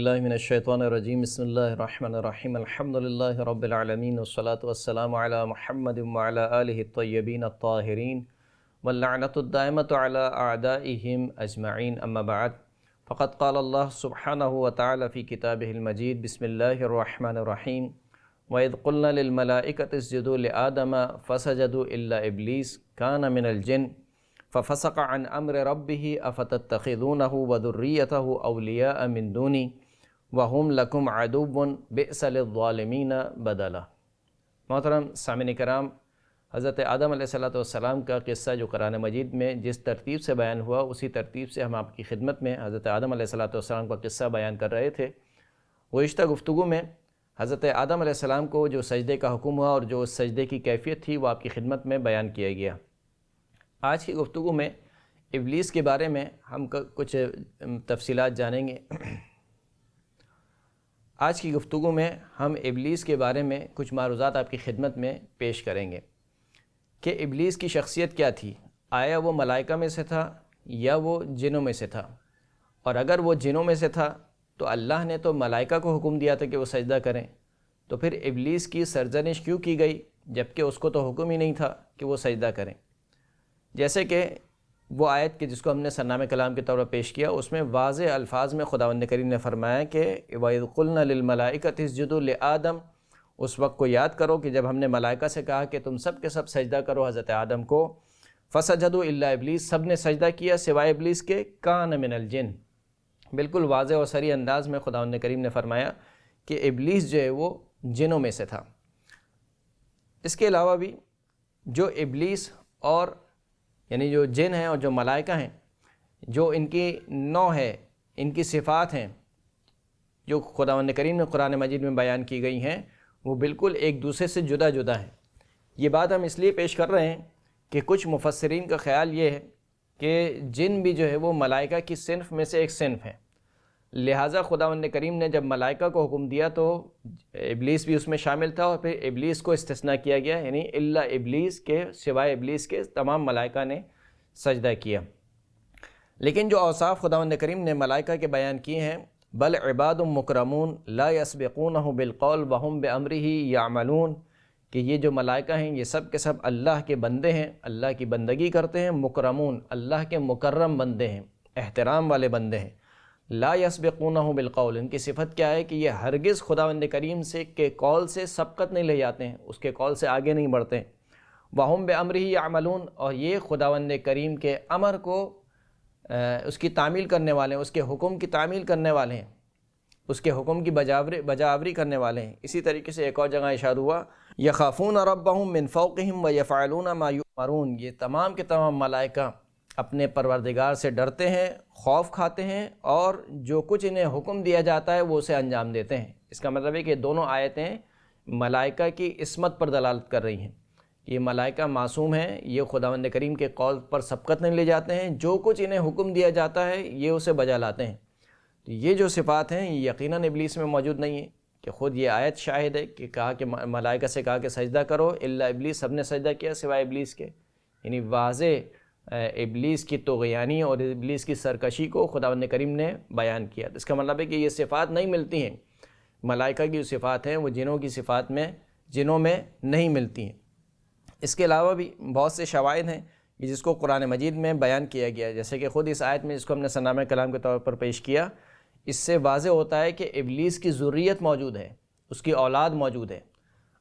باللہ من الشیطان الرجیم بسم اللہ الرحمن الرحیم الحمدللہ رب العالمین والصلاة والسلام علی محمد وعلی آلہ الطیبین الطاہرین واللعنۃ الدائمۃ علی اعدائہم اجمعین اما بعد فقد قال اللہ سبحانہ وتعالی فی کتابہ المجید بسم اللہ الرحمن الرحیم وَإِذْ قُلْنَا لِلْمَلَائِكَةِ اسْجُدُوا لِآدَمَ فَسَجَدُوا إِلَّا إِبْلِيسَ كَانَ مِنَ الْجِنِّ فَفَسَقَ عَنْ أَمْرِ رَبِّهِ أَفَتَتَّخِذُونَهُ وَذُرِّيَّتَهُ أَوْلِيَاءَ مِن دُونِي وَهُمْ لَكُمْ عَدُوٌّ بِئْسَ لِلظَّالِمِينَ بَدَلًا۔ محترم سامعین کرام، حضرت آدم علیہ السلام کا قصہ جو قرآن مجید میں جس ترتیب سے بیان ہوا اسی ترتیب سے ہم آپ کی خدمت میں حضرت آدم علیہ السلام کا قصہ بیان کر رہے تھے۔ گزشتہ گفتگو میں حضرت آدم علیہ السلام کو جو سجدے کا حکم ہوا اور جو اس سجدے کی کیفیت تھی وہ آپ کی خدمت میں بیان کیا گیا۔ آج کی گفتگو میں ابلیس کے بارے میں ہم کچھ تفصیلات جانیں گے۔ آج کی گفتگو میں ہم ابلیس کے بارے میں کچھ معروضات آپ کی خدمت میں پیش کریں گے کہ ابلیس کی شخصیت کیا تھی، آیا وہ ملائکہ میں سے تھا یا وہ جنوں میں سے تھا، اور اگر وہ جنوں میں سے تھا تو اللہ نے تو ملائکہ کو حکم دیا تھا کہ وہ سجدہ کریں، تو پھر ابلیس کی سرزنش کیوں کی گئی جبکہ اس کو تو حکم ہی نہیں تھا کہ وہ سجدہ کریں؟ جیسے کہ وہ آیت کہ جس کو ہم نے سرنامہ کلام کے طور پر پیش کیا، اس میں واضح الفاظ میں خداوند کریم نے فرمایا کہ وَإِذْ قُلْنَا لِلْمَلَائِكَةِ اسْجُدُوا لِآدَمَ، اس وقت کو یاد کرو کہ جب ہم نے ملائکہ سے کہا کہ تم سب کے سب سجدہ کرو حضرت آدم کو، فَسَجَدُوا إِلَّا إِبْلِيسَ، سب نے سجدہ کیا سوائے ابلیس کے، كَانَ مِنَ الْجِنِّ، بالکل واضح اور صریح انداز میں خداوند کریم نے فرمایا کہ ابلیس جو ہے وہ جنوں میں سے تھا۔ اس کے علاوہ بھی جو ابلیس اور یعنی جو جن ہیں اور جو ملائکہ ہیں، جو ان کی نوع ہے، ان کی صفات ہیں جو خداوند کریم نے قرآن مجید میں بیان کی گئی ہیں، وہ بالکل ایک دوسرے سے جدا جدا ہیں۔ یہ بات ہم اس لیے پیش کر رہے ہیں کہ کچھ مفسرین کا خیال یہ ہے کہ جن بھی جو ہے وہ ملائکہ کی صنف میں سے ایک صنف ہے، لہٰذا خداوند کریم نے جب ملائکہ کو حکم دیا تو ابلیس بھی اس میں شامل تھا، اور پھر ابلیس کو استثناء کیا گیا، یعنی الا ابلیس کے سوائے ابلیس کے تمام ملائکہ نے سجدہ کیا۔ لیکن جو اوصاف خداوند کریم نے ملائکہ کے بیان کیے ہیں، بل عباد مکرمون لا یسبقونہ بالقول وہم بامرہ یعملون، کہ یہ جو ملائکہ ہیں یہ سب کے سب اللہ کے بندے ہیں، اللہ کی بندگی کرتے ہیں، مکرمون، اللہ کے مکرم بندے ہیں، احترام والے بندے ہیں۔ لا یسبقونہ بالقول، ان کی صفت کیا ہے کہ یہ ہرگز خداوند کریم سے کے قول سے سبقت نہیں لے جاتے ہیں، اس کے قول سے آگے نہیں بڑھتے ہیں۔ وہم بامرہ یعملون، اور یہ خداوند کریم کے امر کو اس کی تعمیل کرنے والے ہیں، اس کے حکم کی تعمیل کرنے والے ہیں، اس کے حکم کی بجاوری کرنے والے ہیں۔ اسی طریقے سے ایک اور جگہ اشارہ ہوا یخافون ربہم من فوقہم ویفعلون ما یؤمرون، یہ تمام کے تمام ملائکہ اپنے پروردگار سے ڈرتے ہیں، خوف کھاتے ہیں، اور جو کچھ انہیں حکم دیا جاتا ہے وہ اسے انجام دیتے ہیں۔ اس کا مطلب ہے کہ دونوں آیتیں ملائکہ کی عصمت پر دلالت کر رہی ہیں۔ یہ ملائکہ معصوم ہیں، یہ خداوند کریم کے قول پر سبقت نہیں لے جاتے ہیں، جو کچھ انہیں حکم دیا جاتا ہے یہ اسے بجا لاتے ہیں۔ تو یہ جو صفات ہیں یہ یقیناً ابلیس میں موجود نہیں ہے، کہ خود یہ آیت شاہد ہے کہ کہا کہ ملائکہ سے کہا کہ سجدہ کرو، الا ابلیس، سب نے سجدہ کیا سوائے ابلیس کے، یعنی واضح ابلیس کی طغیانی اور ابلیس کی سرکشی کو خداوند کریم نے بیان کیا۔ اس کا مطلب ہے کہ یہ صفات نہیں ملتی ہیں، ملائکہ کی جو صفات ہیں وہ جنوں کی صفات میں جنوں میں نہیں ملتی ہیں۔ اس کے علاوہ بھی بہت سے شواہد ہیں کہ جس کو قرآن مجید میں بیان کیا گیا ہے، جیسے کہ خود اس آیت میں جس کو ہم نے سرنامہ کلام کے طور پر پیش کیا، اس سے واضح ہوتا ہے کہ ابلیس کی ذریت موجود ہے، اس کی اولاد موجود ہے،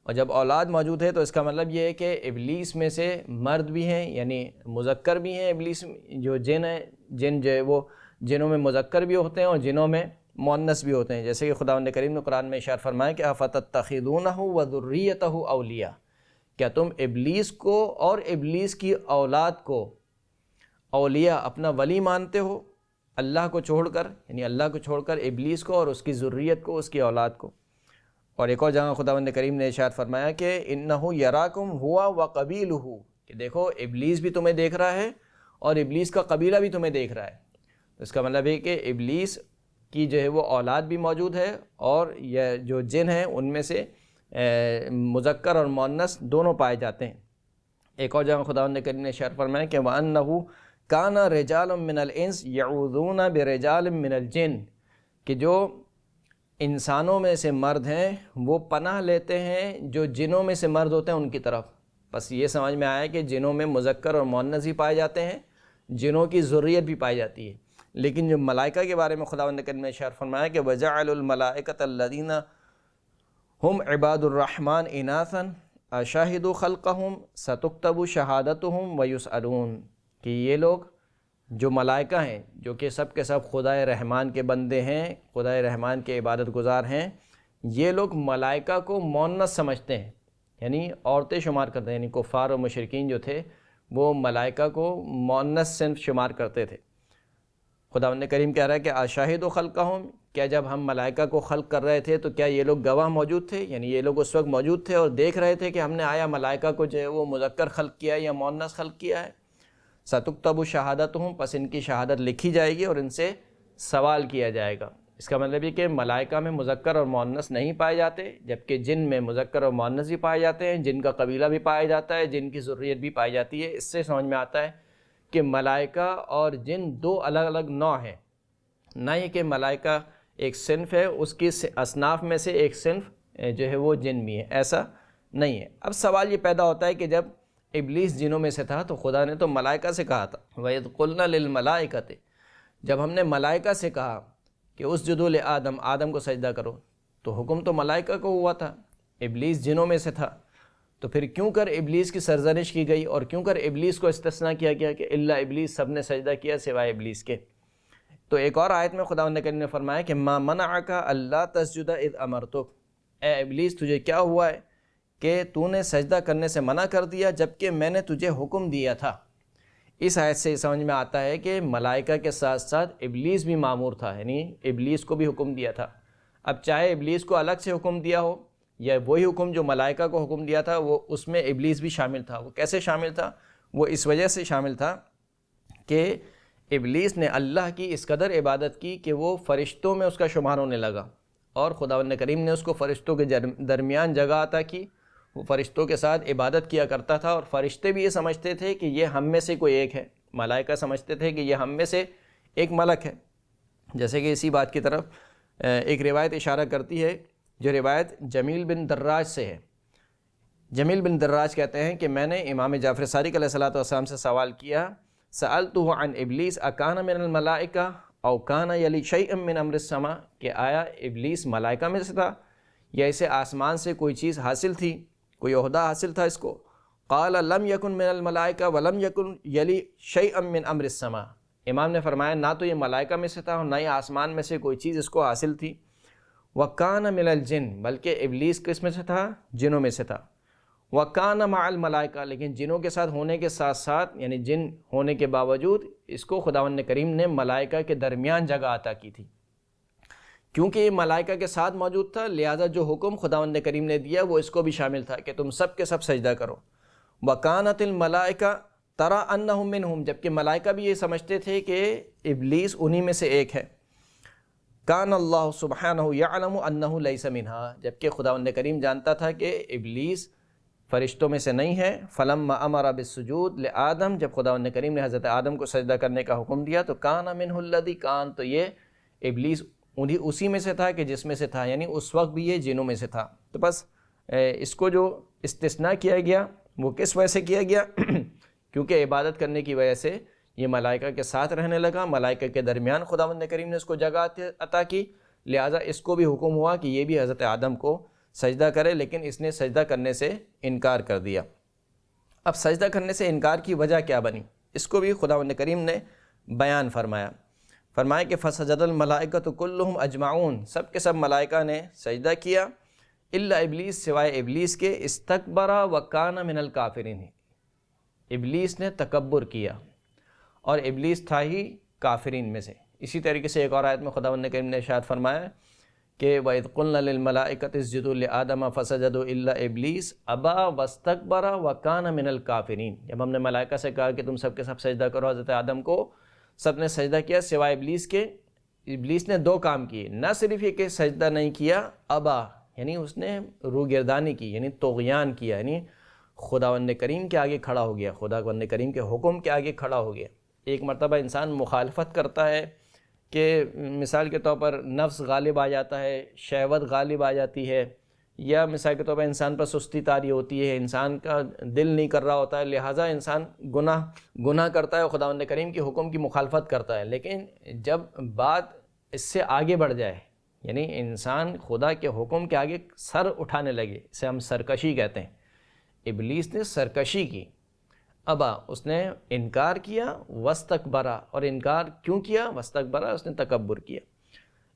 اور جب اولاد موجود ہے تو اس کا مطلب یہ ہے کہ ابلیس میں سے مرد بھی ہیں، یعنی مذکر بھی ہیں، ابلیس جو جن ہیں، جن جو ہے وہ جنوں میں مذکر بھی ہوتے ہیں اور جنوں میں مؤنث بھی ہوتے ہیں، جیسے کہ خداوند کریم نے قرآن میں ارشاد فرمایا کہ افتتخذونہ وذریتہ اولیاء، کیا تم ابلیس کو اور ابلیس کی اولاد کو اولیاء، اپنا ولی مانتے ہو، اللہ کو چھوڑ کر، یعنی اللہ کو چھوڑ کر ابلیس کو اور اس کی ذریت کو، اس کی اولاد کو۔ اور ایک اور جگہ خداوند کریم نے ارشاد فرمایا کہ انہ یراکم ہوا وقبیلہ، کہ دیکھو ابلیس بھی تمہیں دیکھ رہا ہے اور ابلیس کا قبیلہ بھی تمہیں دیکھ رہا ہے۔ اس کا مطلب ہے کہ ابلیس کی جو ہے وہ اولاد بھی موجود ہے، اور یہ جو جن ہیں ان میں سے مذکر اور مؤنث دونوں پائے جاتے ہیں۔ ایک اور جگہ خداوند کریم نے ارشاد فرمایا کہ وَأَنَّهُ كَانَ رِجَالٌ مِّنَ الْإِنسِ يَعُوذُونَ بِرِجَالٍ مِّنَ الْجِنِّ، کہ جو انسانوں میں سے مرد ہیں وہ پناہ لیتے ہیں جو جنوں میں سے مرد ہوتے ہیں ان کی طرف۔ بس یہ سمجھ میں آیا کہ جنوں میں مذکر اور مؤنث بھی پائے جاتے ہیں، جنوں کی ذریت بھی پائی جاتی ہے، لیکن جو ملائکہ کے بارے میں خداوند کریم نے ارشاد فرمایا کہ وَجَعَلُوا الْمَلَائِكَةَ الَّذِينَ هُمْ عِبَادُ الرَّحْمَنِ إِنَاثًا أَشَهِدُوا خَلْقَهُمْ سَتُكْتَبُ شَهَادَتُهُمْ وَيُسْأَلُونَ کہ یہ لوگ جو ملائکہ ہیں جو کہ سب کے سب خدائے رحمان کے بندے ہیں، خدائے رحمان کے عبادت گزار ہیں، یہ لوگ ملائکہ کو مؤنث سمجھتے ہیں، یعنی عورتیں شمار کرتے ہیں، یعنی کفار و مشرکین جو تھے وہ ملائکہ کو مؤنث صنف شمار کرتے تھے۔ خداوند کریم کہہ رہا ہے کہ اشاہدوا خلقہم، کیا جب ہم ملائکہ کو خلق کر رہے تھے تو کیا یہ لوگ گواہ موجود تھے؟ یعنی یہ لوگ اس وقت موجود تھے اور دیکھ رہے تھے کہ ہم نے آیا ملائکہ کو جو ہے وہ مذکر خلق کیا ہے یا مؤنث خلق کیا ہے؟ ستکتب شہادتہم، پس ان کی شہادت لکھی جائے گی اور ان سے سوال کیا جائے گا۔ اس کا مطلب یہ کہ ملائکہ میں مذکر اور مؤنث نہیں پائے جاتے، جبکہ جن میں مذکر اور مؤنث بھی پائے جاتے ہیں، جن کا قبیلہ بھی پایا جاتا ہے، جن کی ذریت بھی پائی جاتی ہے۔ اس سے سمجھ میں آتا ہے کہ ملائکہ اور جن دو الگ الگ نوع ہیں، نہ یہ کہ ملائکہ ایک صنف ہے، اس کی اصناف میں سے ایک صنف جو ہے وہ جن بھی ہے، ایسا نہیں ہے۔ اب سوال یہ پیدا ہوتا ہے کہ جب ابلیس جنوں میں سے تھا تو خدا نے تو ملائکہ سے کہا تھا وَإِذْ قُلْنَا لِلْمَلَائِكَةِ، جب ہم نے ملائکہ سے کہا کہ اسجدوا لآدم، آدم کو سجدہ کرو، تو حکم تو ملائکہ کو ہوا تھا، ابلیس جنوں میں سے تھا، تو پھر کیوں کر ابلیس کی سرزنش کی گئی اور کیوں کر ابلیس کو استثناء کیا گیا کہ الا ابلیس، سب نے سجدہ کیا سوائے ابلیس کے؟ تو ایک اور آیت میں خداوند کریم نے فرمایا کہ ما منعک الا تسجد اذ امرتک، اے ابلیس تجھے کیا ہوا ہے کہ تو نے سجدہ کرنے سے منع کر دیا جبکہ میں نے تجھے حکم دیا تھا۔ اس آیت سے سمجھ میں آتا ہے کہ ملائکہ کے ساتھ ساتھ ابلیس بھی مامور تھا، یعنی ابلیس کو بھی حکم دیا تھا۔ اب چاہے ابلیس کو الگ سے حکم دیا ہو یا وہی حکم جو ملائکہ کو حکم دیا تھا، وہ اس میں ابلیس بھی شامل تھا۔ وہ کیسے شامل تھا؟ وہ اس وجہ سے شامل تھا کہ ابلیس نے اللہ کی اس قدر عبادت کی کہ وہ فرشتوں میں اس کا شمار ہونے لگا، اور خداوند کریم نے اس کو فرشتوں کے درمیان جگہ عطا کی، وہ فرشتوں کے ساتھ عبادت کیا کرتا تھا، اور فرشتے بھی یہ سمجھتے تھے کہ یہ ہم میں سے کوئی ایک ہے، ملائکہ سمجھتے تھے کہ یہ ہم میں سے ایک ملک ہے۔ جیسے کہ اسی بات کی طرف ایک روایت اشارہ کرتی ہے، جو روایت جمیل بن دراج سے ہے۔ جمیل بن دراج کہتے ہیں کہ میں نے امام جعفر صادق علیہ الصلوۃ والسلام سے سوال کیا، سألتہ عن ابلیس اکان من الملائکہ او کان یلی شیئا من امر السماء، کہ آیا ابلیس ملائکہ میں سے تھا یا اسے آسمان سے کوئی چیز حاصل تھی، کوئی عہدہ حاصل تھا اس کو؟ قال لم یکن من الملائکہ ولم یکن یلی شیئا من امر السماء، امام نے فرمایا نہ تو یہ ملائکہ میں سے تھا اور نہ ہی آسمان میں سے کوئی چیز اس کو حاصل تھی۔ وَكَانَ مِنَ الْجِنِّ، بلکہ ابلیس کس میں سے تھا؟ جنوں میں سے تھا۔ وَكَانَ مَعَ الْمَلَائِكَةِ، لیکن جنوں کے ساتھ ہونے کے ساتھ ساتھ، یعنی جن ہونے کے باوجود اس کو خداوند کریم نے ملائکہ کے درمیان جگہ عطا کی تھی۔ کیونکہ یہ ملائکہ کے ساتھ موجود تھا، لہذا جو حکم خداوند کریم نے دیا وہ اس کو بھی شامل تھا کہ تم سب کے سب سجدہ کرو۔ وَكَانَتِ الْمَلَائِكَةُ تَرَىٰ أَنَّهُم مِّنْهُم، جبکہ ملائکہ بھی یہ سمجھتے تھے کہ ابلیس انہی میں سے ایک ہے۔ کان اللہ سبحانہ یعلم انہ لیس منہا، جبکہ خداوند کریم جانتا تھا کہ ابلیس فرشتوں میں سے نہیں ہے۔ فلما امر بالسجود لآدم، جب خداوند کریم نے حضرت آدم کو سجدہ کرنے کا حکم دیا تو کان منہ الذی کان، تو یہ ابلیس اسی میں سے تھا کہ جس میں سے تھا، یعنی اس وقت بھی یہ جنوں میں سے تھا۔ تو بس اس کو جو استثناء کیا گیا وہ کس وجہ سے کیا گیا؟ کیونکہ عبادت کرنے کی وجہ سے یہ ملائکہ کے ساتھ رہنے لگا، ملائکہ کے درمیان خداوند کریم نے اس کو جگہ عطا کی، لہٰذا اس کو بھی حکم ہوا کہ یہ بھی حضرت آدم کو سجدہ کرے، لیکن اس نے سجدہ کرنے سے انکار کر دیا۔ اب سجدہ کرنے سے انکار کی وجہ کیا بنی، اس کو بھی خداوند کریم نے بیان فرمایا کہ فسجد الملائکۃ کلہم اجمعون، سب کے سب ملائکہ نے سجدہ کیا، الا ابلیس، سوائے ابلیس کے، استکبر وکان من الکافرین، ابلیس نے تکبر کیا اور ابلیس تھا ہی کافرین میں سے۔ اسی طریقے سے ایک اور آیت میں خداوند کریم نے ارشاد فرمایا کہ وَإِذْ قُلْنَا لِلْمَلَائِكَةِ اسْجُدُوا لِآدَمَ فَسَجَدُوا إِلَّا إِبْلِيسَ أَبَىٰ وَاسْتَكْبَرَ وَكَانَ مِنَ الْكَافِرِينَ، جب ہم نے ملائکہ سے کہا کہ تم سب کے سب سجدہ کرو حضرت آدم کو، سب نے سجدہ کیا سوائے ابلیس کے۔ ابلیس نے دو کام کیے، نہ صرف یہ کہ سجدہ نہیں کیا، ابا یعنی اس نے روگردانی کی، یعنی طغیان کیا، یعنی خداوند کریم کے آگے کھڑا ہو گیا، خداوند کریم کے حکم کے آگے کھڑا ہو گیا۔ ایک مرتبہ انسان مخالفت کرتا ہے، کہ مثال کے طور پر نفس غالب آ جاتا ہے، شہوت غالب آ جاتی ہے، یا مثال کے طور پر انسان پر سستی طاری ہوتی ہے، انسان کا دل نہیں کر رہا ہوتا ہے، لہٰذا انسان گناہ کرتا ہے، خداوند کریم کے حکم کی مخالفت کرتا ہے۔ لیکن جب بات اس سے آگے بڑھ جائے، یعنی انسان خدا کے حکم کے آگے سر اٹھانے لگے، اسے ہم سرکشی کہتے ہیں، ابلیس نے سرکشی کی، ابا، اس نے انکار کیا، واستکبرا، اور انکار کیوں کیا؟ واستکبرا، اس نے تکبر کیا۔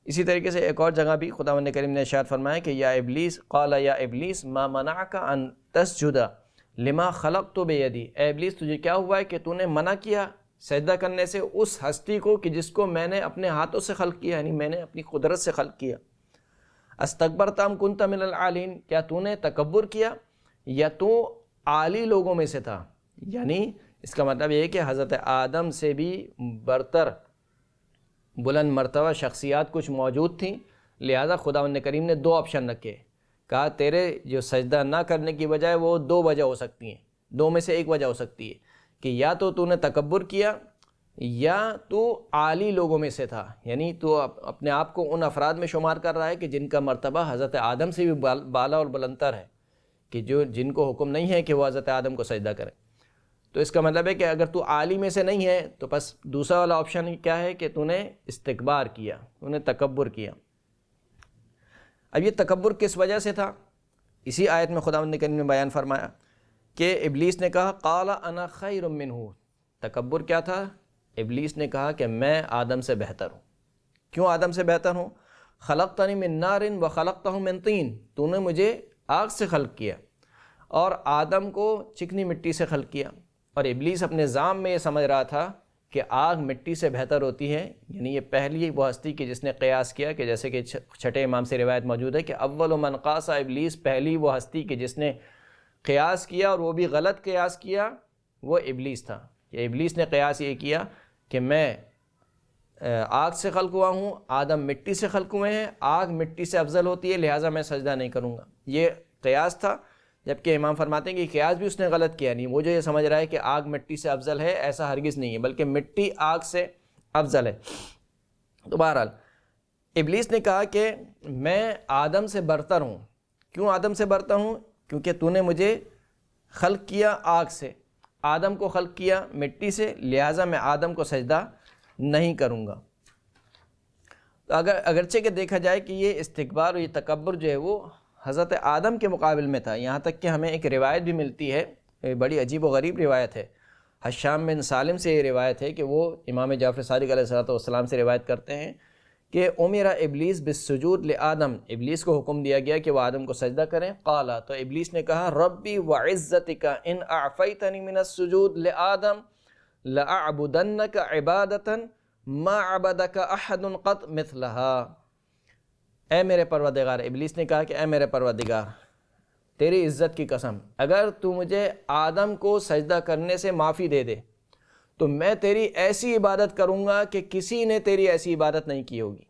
اسی طریقے سے ایک اور جگہ بھی خداوند کریم نے ارشاد فرمایا کہ یا ابلیس، قال یا ابلیس ما منعک ان تسجد لما خلقت بیدی، اے ابلیس تجھے کیا ہوا ہے کہ تو نے منع کیا سجدہ کرنے سے اس ہستی کو کہ جس کو میں نے اپنے ہاتھوں سے خلق کیا، یعنی میں نے اپنی قدرت سے خلق کیا۔ استکبرت ام کنت من العالین، کیا تو نے تکبر کیا یا تو عالی لوگوں میں سے تھا؟ یعنی اس کا مطلب یہ ہے کہ حضرت آدم سے بھی برتر بلند مرتبہ شخصیات کچھ موجود تھیں، لہٰذا خداوند کریم نے دو آپشن رکھے، کہا تیرے جو سجدہ نہ کرنے کی وجہ ہے وہ دو وجہ ہو سکتی ہیں، دو میں سے ایک وجہ ہو سکتی ہے کہ یا تو نے تکبر کیا یا تو عالی لوگوں میں سے تھا، یعنی تو اپنے آپ کو ان افراد میں شمار کر رہا ہے کہ جن کا مرتبہ حضرت آدم سے بھی بالا اور بلندتر ہے، کہ جن کو حکم نہیں ہے کہ وہ حضرت آدم کو سجدہ کریں۔ تو اس کا مطلب ہے کہ اگر تو عالی میں سے نہیں ہے تو بس دوسرا والا آپشن کیا ہے کہ تو نے استکبار کیا، تو نے تکبر کیا۔ اب یہ تکبر کس وجہ سے تھا؟ اسی آیت میں خداوند کریم نے بیان فرمایا کہ ابلیس نے کہا قال انا خیر منہ، تکبر کیا تھا؟ ابلیس نے کہا کہ میں آدم سے بہتر ہوں۔ کیوں آدم سے بہتر ہوں؟ خلقتنی من نار وخلقتہ من طین، تو نے مجھے آگ سے خلق کیا اور آدم کو چکنی مٹی سے خلق کیا۔ اور ابلیس اپنے ذام میں یہ سمجھ رہا تھا کہ آگ مٹی سے بہتر ہوتی ہے، یعنی یہ پہلی وہ ہستی کہ جس نے قیاس کیا، کہ جیسے کہ چھٹے امام سے روایت موجود ہے کہ اول من قاس ابلیس، پہلی وہ ہستی کہ جس نے قیاس کیا اور وہ بھی غلط قیاس کیا وہ ابلیس تھا۔ کہ ابلیس نے قیاس یہ کیا کہ میں آگ سے خلق ہوا ہوں، آدم مٹی سے خلق ہوئے ہیں، آگ مٹی سے افضل ہوتی ہے لہٰذا میں سجدہ نہیں کروں گا، یہ قیاس تھا۔ جبکہ امام فرماتے ہیں کہ قیاس بھی اس نے غلط کیا، نہیں وہ جو یہ سمجھ رہا ہے کہ آگ مٹی سے افضل ہے، ایسا ہرگز نہیں ہے، بلکہ مٹی آگ سے افضل ہے۔ تو بہرحال ابلیس نے کہا کہ میں آدم سے برتر ہوں۔ کیوں آدم سے برتر ہوں؟ کیونکہ تو نے مجھے خلق کیا آگ سے، آدم کو خلق کیا مٹی سے، لہٰذا میں آدم کو سجدہ نہیں کروں گا۔ تو اگرچہ کہ دیکھا جائے کہ یہ استکبار اور یہ تکبر جو ہے وہ حضرت آدم کے مقابل میں تھا، یہاں تک کہ ہمیں ایک روایت بھی ملتی ہے، بڑی عجیب و غریب روایت ہے، حشام بن سالم سے یہ روایت ہے کہ وہ امام جعفر صادق علیہ السلام سے روایت کرتے ہیں کہ امر ابلیس بالسجود لآدم، ابلیس کو حکم دیا گیا کہ وہ آدم کو سجدہ کریں۔ قال، تو ابلیس نے کہا ربی وعزتک ان اعفیتنی من السجود لآدم لأعبدنک عبادتا ما عبدک احد قط مثلها، اے میرے پروردگار، ابلیس نے کہا کہ اے میرے پروردگار، تیری عزت کی قسم، اگر تو مجھے آدم کو سجدہ کرنے سے معافی دے دے تو میں تیری ایسی عبادت کروں گا کہ کسی نے تیری ایسی عبادت نہیں کی ہوگی۔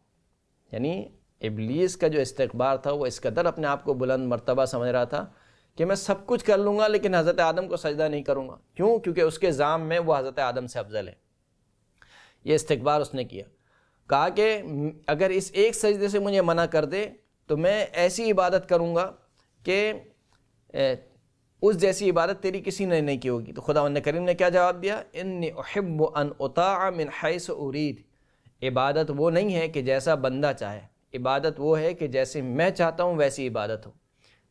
یعنی ابلیس کا جو استکبار تھا وہ اس قدر اپنے آپ کو بلند مرتبہ سمجھ رہا تھا کہ میں سب کچھ کر لوں گا لیکن حضرت آدم کو سجدہ نہیں کروں گا۔ کیوں؟ کیونکہ اس کے ذام میں وہ حضرت آدم سے افضل ہے۔ یہ استکبار اس نے کیا، کہا کہ اگر اس ایک سجدے سے مجھے منع کر دے تو میں ایسی عبادت کروں گا کہ اس جیسی عبادت تیری کسی نے نہیں کی ہوگی۔ تو خداوند کریم نے کیا جواب دیا؟ انی احب ان اطاع من حیث ارید، عبادت وہ نہیں ہے کہ جیسا بندہ چاہے، عبادت وہ ہے کہ جیسے میں چاہتا ہوں ویسی عبادت ہو۔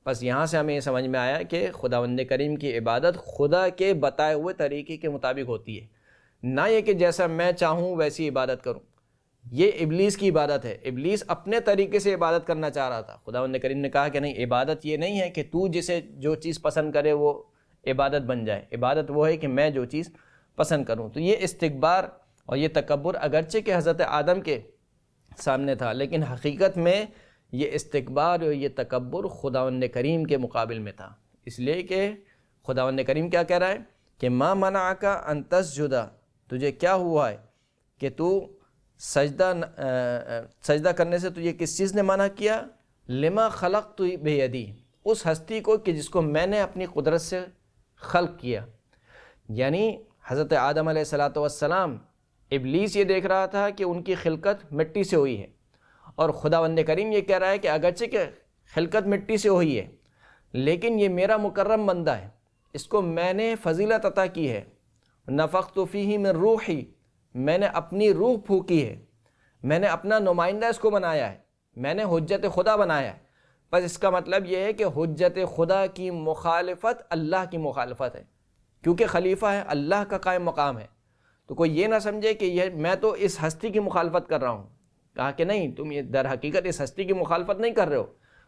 بس یہاں سے ہمیں یہ سمجھ میں آیا کہ خداوند کریم کی عبادت خدا کے بتائے ہوئے طریقے کے مطابق ہوتی ہے، نہ یہ کہ جیسا میں چاہوں ویسی عبادت کروں۔ یہ ابلیس کی عبادت ہے، ابلیس اپنے طریقے سے عبادت کرنا چاہ رہا تھا۔ خداوند کریم نے کہا کہ نہیں، عبادت یہ نہیں ہے کہ تو جسے جو چیز پسند کرے وہ عبادت بن جائے، عبادت وہ ہے کہ میں جو چیز پسند کروں۔ تو یہ استکبار اور یہ تکبر اگرچہ کہ حضرت آدم کے سامنے تھا، لیکن حقیقت میں یہ استکبار اور یہ تکبر خداوند کریم کے مقابل میں تھا، اس لیے کہ خداوند کریم کیا کہہ رہا ہے کہ ما منعک ان تسجد، تجھے کیا ہوا ہے کہ تو سجدہ کرنے سے تجھے کس چیز نے منع کیا؟ لما خلقت بیدی، اس ہستی کو کہ جس کو میں نے اپنی قدرت سے خلق کیا۔ یعنی حضرت آدم علیہ السلام ابلیس یہ دیکھ رہا تھا کہ ان کی خلقت مٹی سے ہوئی ہے، اور خداوند کریم یہ کہہ رہا ہے کہ اگرچہ کہ خلقت مٹی سے ہوئی ہے لیکن یہ میرا مکرم بندہ ہے، اس کو میں نے فضیلت عطا کی ہے، نفخت فیہ من روحی، میں نے اپنی روح پھونکی ہے، میں نے اپنا نمائندہ اس کو بنایا ہے، میں نے حجت خدا بنایا ہے۔ بس اس کا مطلب یہ ہے کہ حجت خدا کی مخالفت اللہ کی مخالفت ہے، کیونکہ خلیفہ ہے، اللہ کا قائم مقام ہے۔ تو کوئی یہ نہ سمجھے کہ یہ میں تو اس ہستی کی مخالفت کر رہا ہوں، کہا کہ نہیں، تم یہ در حقیقت اس ہستی کی مخالفت نہیں کر رہے ہو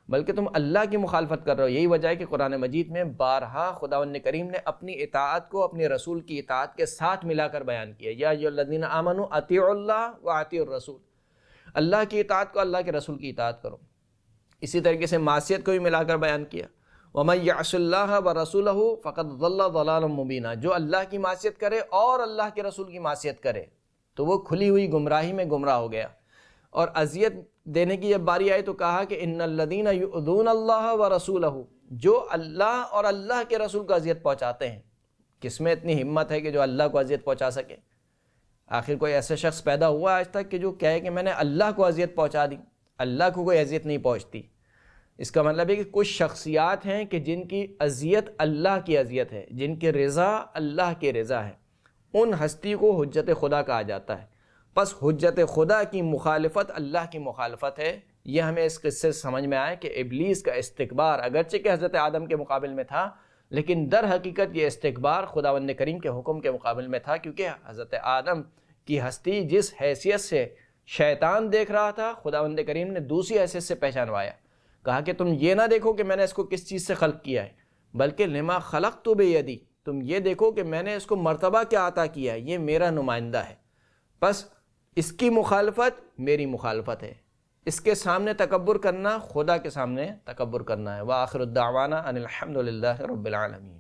بلکہ تم اللہ کی مخالفت کر رہے ہو۔ یہی وجہ ہے کہ قرآن مجید میں بارہا خداوند کریم نے اپنی اطاعت کو اپنے رسول کی اطاعت کے ساتھ ملا کر بیان کیا، یا ایھا الذین آمنوا اطیعوا اللہ واطیعوا الرسول، اللہ کی اطاعت کو اللہ کے رسول کی اطاعت کرو۔ اسی طریقے سے معصیت کو بھی ملا کر بیان کیا، وَمَن يَعْصِ اللَّهَ وَرَسُولَهُ فَقَدْ ضَلَّ ضَلَالًا مُبِينًا، جو اللہ کی معصیت کرے اور اللہ کے رسول کی معصیت کرے تو وہ کھلی ہوئی گمراہی میں گمراہ ہو گیا۔ اور اذیت دینے کی جب باری آئی تو کہا کہ ان الذین یؤذون اللہ ورسولہ، جو اللہ اور اللہ کے رسول کو اذیت پہنچاتے ہیں۔ کس میں اتنی ہمت ہے کہ جو اللہ کو اذیت پہنچا سکے؟ آخر کوئی ایسا شخص پیدا ہوا آج تک کہ جو کہے کہ میں نے اللہ کو اذیت پہنچا دی؟ اللہ کو کوئی اذیت نہیں پہنچتی۔ اس کا مطلب ہے کہ کچھ شخصیات ہیں کہ جن کی اذیت اللہ کی اذیت ہے، جن کی رضا اللہ کی رضا ہے، ان ہستی کو حجت خدا کہا جاتا ہے۔ پس حجت خدا کی مخالفت اللہ کی مخالفت ہے۔ یہ ہمیں اس قصے سے سمجھ میں آئے کہ ابلیس کا استکبار اگرچہ کہ حضرت آدم کے مقابل میں تھا، لیکن در حقیقت یہ استکبار خداوند کریم کے حکم کے مقابل میں تھا، کیونکہ حضرت آدم کی ہستی جس حیثیت سے شیطان دیکھ رہا تھا، خداوند کریم نے دوسری حیثیت سے پہچانوایا، کہا کہ تم یہ نہ دیکھو کہ میں نے اس کو کس چیز سے خلق کیا ہے، بلکہ لما خلقت بیدی، تم یہ دیکھو کہ میں نے اس کو مرتبہ کیا عطا کیا ہے، یہ میرا نمائندہ ہے۔ بس اس کی مخالفت میری مخالفت ہے، اس کے سامنے تکبر کرنا خدا کے سامنے تکبر کرنا ہے۔ وآخر الدعوانا ان الحمد للہ رب العالمین۔